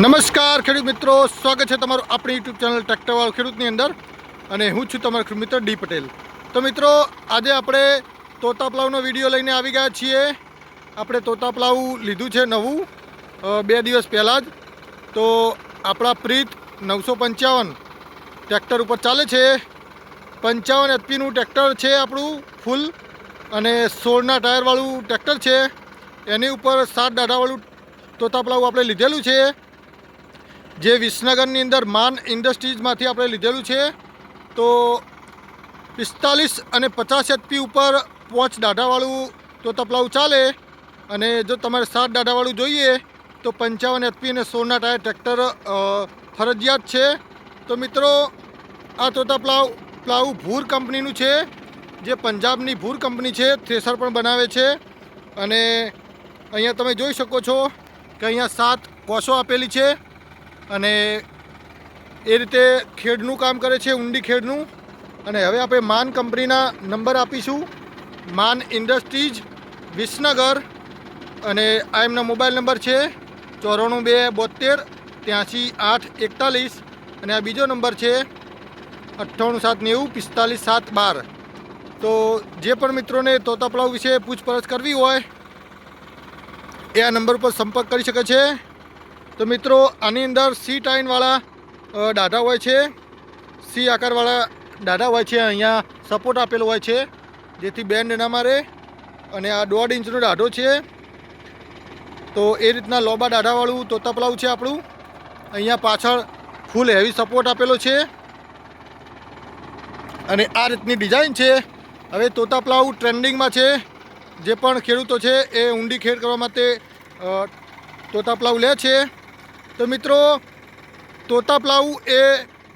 નમસ્કાર ખેડૂત મિત્રો, સ્વાગત છે તમારું આપણી યુટ્યુબ ચેનલ ટ્રેક્ટરવાળો ખેડૂતની અંદર અને હું છું તમારો ખેડૂત મિત્ર ડી પટેલ। તો મિત્રો, આજે આપણે તોતાપલાવનો વિડીયો લઈને આવી ગયા છીએ। આપણે તોતાપલાવ લીધું છે નવું 2 દિવસ પહેલાં જ। તો આપણા પ્રીત 955 ટ્રેક્ટર ઉપર ચાલે છે। 55 એચપીનું ટ્રેક્ટર છે આપણું ફૂલ અને 16ના ટાયરવાળું ટ્રેક્ટર છે। એની ઉપર 7 દાઢાવાળું તોતાપલાવ આપણે લીધેલું છે, જે વિસનગરની અંદર માન ઇન્ડસ્ટ્રીઝમાંથી આપણે લીધેલું છે। તો 45 અને 50 એચપી ઉપર 5 દાઢાવાળું તોતાપલાવ ચાલે અને જો તમારે 7 દાઢાવાળું જોઈએ તો 55 એચપી અને 16ના ટાયર ટ્રેક્ટર ફરજિયાત છે। તો મિત્રો, આ તોતાપલાવ ભૂર કંપનીનું છે, જે પંજાબની ભૂર કંપની છે। થ્રેસર પણ બનાવે છે અને અહીંયા તમે જોઈ શકો છો કે અહીંયા 7 કોષો આપેલી છે અને એ રીતે ખેડનું કામ કરે છે, ઊંડી ખેડનું। અને હવે આપણે માન કંપનીના નંબર આપીશું, માન ઇન્ડસ્ટ્રીઝ વિસનગર, અને આ એમના મોબાઈલ નંબર છે 94 72 83 8 41, અને આ બીજો નંબર છે 98 790 45 7 12। તો જે પણ મિત્રોને તોતાપલાવ વિશે પૂછપરછ કરવી હોય એ આ નંબર પર સંપર્ક કરી શકે છે। તો મિત્રો, આની અંદર સી ટાઈનવાળા દાઢા હોય છે, સી આકારવાળા દાઢા હોય છે। અહીંયા સપોર્ટ આપેલો હોય છે જેથી બેન્ડ ના મારે, અને આ 1.5 ઇંચનો દાઢો છે। તો એ રીતના લોબા દાઢાવાળું તોતાપલાવ છે આપણું। અહીંયા પાછળ ફૂલ હેવી સપોર્ટ આપેલો છે અને આ રીતની ડિઝાઇન છે। હવે તોતાપલાવ ટ્રેન્ડિંગમાં છે। જે પણ ખેડૂતો છે એ ઊંડી ખેડ કરવા માટે તોતાપલાવ લે છે। તો મિત્રો, તોતાપલાવ એ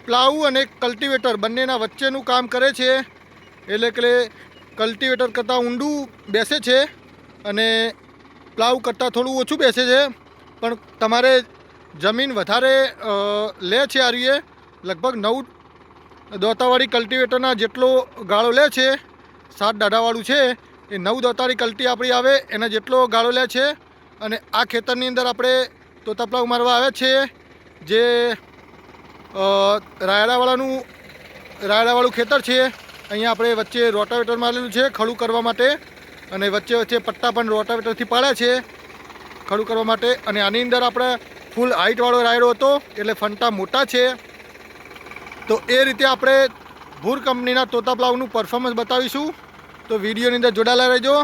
પ્લાવ અને કલ્ટિવેટર બંનેના વચ્ચેનું કામ કરે છે, એટલે કે કલ્ટિવેટર કરતાં ઊંડું બેસે છે અને પ્લાવ કરતાં થોડું ઓછું બેસે છે। પણ તમારે જમીન વધારે લે છે આ રીએ, લગભગ 9 દોતાવાળી કલ્ટિવેટરના જેટલો ગાળો લે છે। 7 દાઢાવાળું છે એ 9 દોતાળી કલ્ટી આપણી આવે એના જેટલો ગાળો લે છે। અને આ ખેતરની અંદર આપણે તોતાપલાવ મારવા આવે છે, જે રાયડાવાળું ખેતર છે। અહીંયા આપણે વચ્ચે રોટાવેટર મારેલું છે ખડું કરવા માટે, અને વચ્ચે વચ્ચે પટ્ટા પણ રોટાવેટરથી પાડ્યા છે ખડું કરવા માટે। અને આની અંદર આપણે ફૂલ હાઇટવાળો રાયડો હતો એટલે ફંટા મોટા છે। તો એ રીતે આપણે ભૂર કંપનીના તોતાપલાવનું પરફોર્મન્સ બતાવીશું। તો વિડીયોની અંદર જોડાયેલા રહેજો,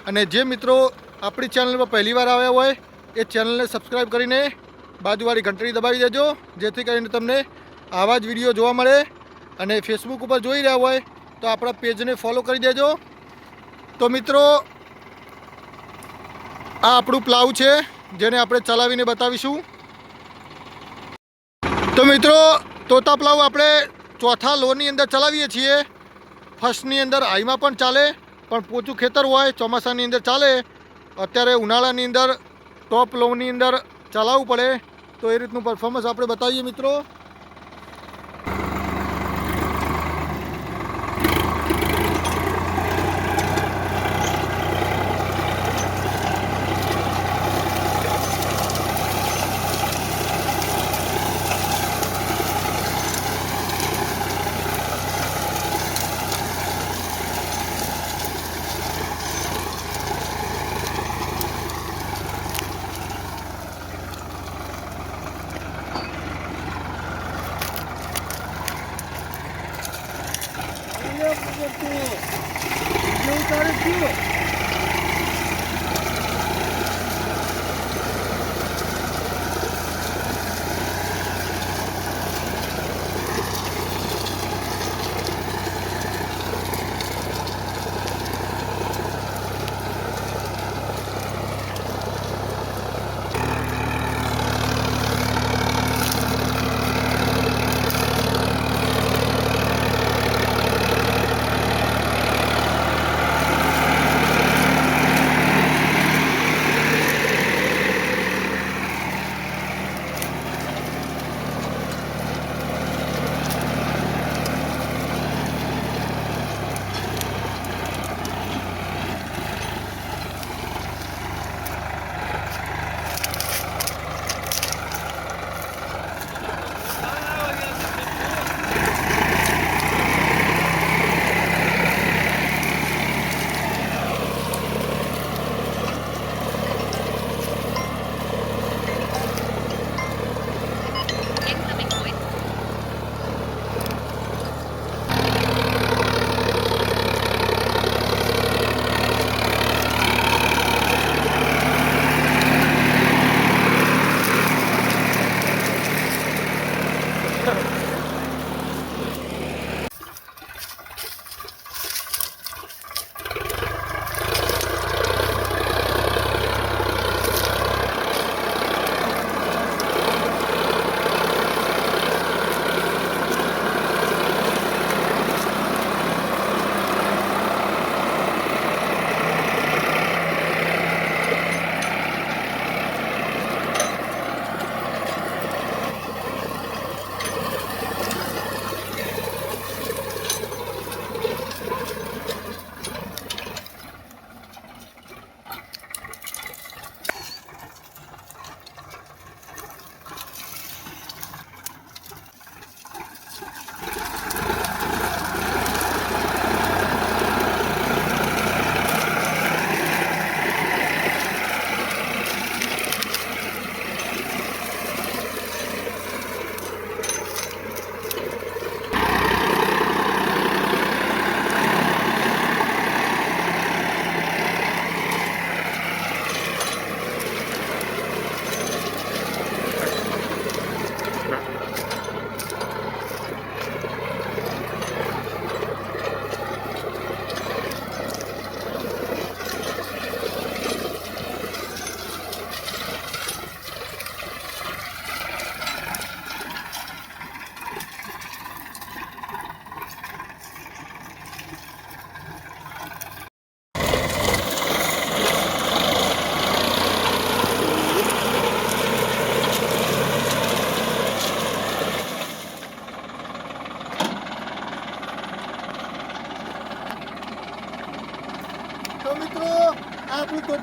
અને જે મિત્રો આપણી ચેનલ પર પહેલી વાર આવ્યા હોય એ ચેનલને સબસ્ક્રાઈબ કરીને બાજુવાળી ઘંટડી દબાવી દેજો, જેથી કરીને તમને આવા જ વિડીયો જોવા મળે। અને ફેસબુક ઉપર જોઈ રહ્યા હોય તો આપણા પેજને ફોલો કરી દેજો। તો મિત્રો, આ આપણું પ્લાવ છે જેને આપણે ચલાવીને બતાવીશું। તો મિત્રો, તોતાપલાવ આપણે ચોથા લોની અંદર ચલાવીએ છીએ। ફર્સ્ટની અંદર હાઈમાં પણ ચાલે, પણ પોચું ખેતર હોય ચોમાસાની અંદર ચાલે। અત્યારે ઉનાળાની અંદર ટોપ લોની અંદર ચલાવવું પડે, તો એ રીતનું પરફોર્મન્સ આપણે બતાવીએ મિત્રો।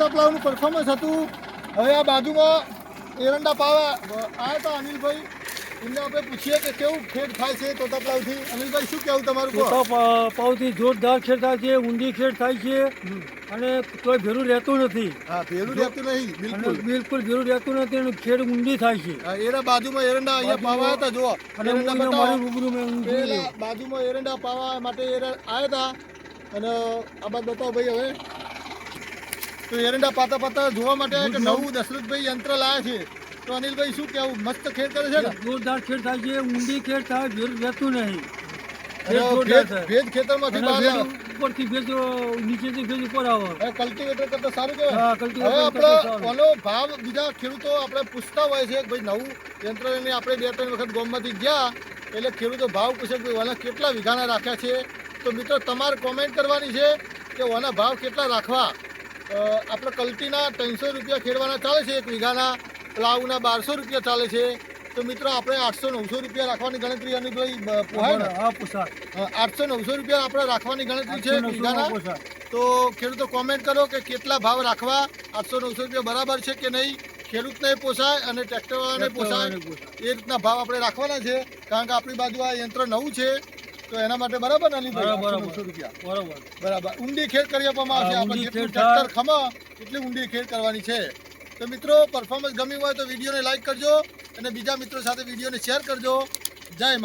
તોતા પ્લાવનું પરફોર્મન્સ હતું. હવે આ બાજુમાં એરંડા પાવા આવ્યા હતા અનિલભાઈ, એમને આપણે પૂછીએ કે કેવું ખેડ થાય છે તોતા પ્લાવથી. અનિલભાઈ શું કહેવું તમારું? તોતા પાવથી જોરદાર ખેડ થાય છે, ઊંડી ખેડ થાય છે અને કોઈ ભેરું રહેતું નથી. હા, ભેરું રહેતું નહીં બિલકુલ. બિલકુલ ભેરું રહેતું નથી અને ખેડ ઊંડી થાય છે. હા, એના બાજુમાં એરંડા અહીંયા પાવા આવ્યા હતા. જુઓ અને એરંડા હું બતાવો. મારી રૂબરૂ મેં ઊંડી પેલા બાજુમાં એરંડા પાવા માટે આવ્યા હતા અને આ બાદ બતાવો ભાઈ. હવે તો એરંડા પાતા પાતા જોવા માટે એક નવું દશરથભાઈ યંત્ર લાયા છે. તો અનિલભાઈ શું કહેવું? મસ્ત ખેડ કરે છે ને? જોરદાર ખેડ થાય છે, ઊંડી ખેડ થાય, ભેરું રહેતું નહીં. ભેજ ખેતરમાંથી બહાર લાવે. ઉપરથી ભેજ નીચેથી ભેજ ઉપર આવે. હવે કલ્ટિવેટર કરતા સારું કહેવાય. હા, હવે કલ્ટિવેટર આપણે ઓનો ભાવ બીજા ખેડૂતો આપણે પૂછતા હોય છે કે ભાઈ નવું યંત્ર લઈને આપણે 2-3 વખત ગામમાંથી ગયા એટલે ખેડૂતો ભાવ પૂછે કે ઓના કેટલા વીઘાના રાખ્યા છે. તો મિત્રો તમારે કોમેન્ટ કરવાની છે કે ઓના ભાવ કેટલા રાખવા. આપણે કલ્ટીના 300 રૂપિયા ખેડવાના ચાલે છે એક વીઘાના, પ્લાવના 1200 રૂપિયા ચાલે છે. તો મિત્રો આપણે 800-900 રૂપિયા રાખવાની ગણતરી અનિલભાઈ પોહાય ને? હા, પોસાય. 800-900 રૂપિયા આપણે રાખવાની ગણતરી છે એક વીઘાના. પોસાય. તો ખેડૂતો કોમેન્ટ કરો કે કેટલા ભાવ રાખવા. 800-900 રૂપિયા બરાબર છે કે નહીં? ખેડૂતને પોસાય અને ટ્રેક્ટરવાળાને પોસાય એ રીતના ભાવ આપણે રાખવાના છે. કારણ કે આપણી બાજુ આ યંત્ર નવું છે તો એના માટે બરાબર ને અનિલભાઈ? 800-900 રૂપિયા બરાબર. ઊંડી ખેડ કરી આપવામાં આવશે. આપણે જેટલું ટ્રેક્ટર ખમા એટલી ઊંડી ખેડ કરવાની છે. તો મિત્રો પરફોર્મન્સ ગમ્યું હોય તો વિડીયોને લાઈક કરજો અને બીજા મિત્રો સાથે વિડીયોને શેર કરજો. જય મા.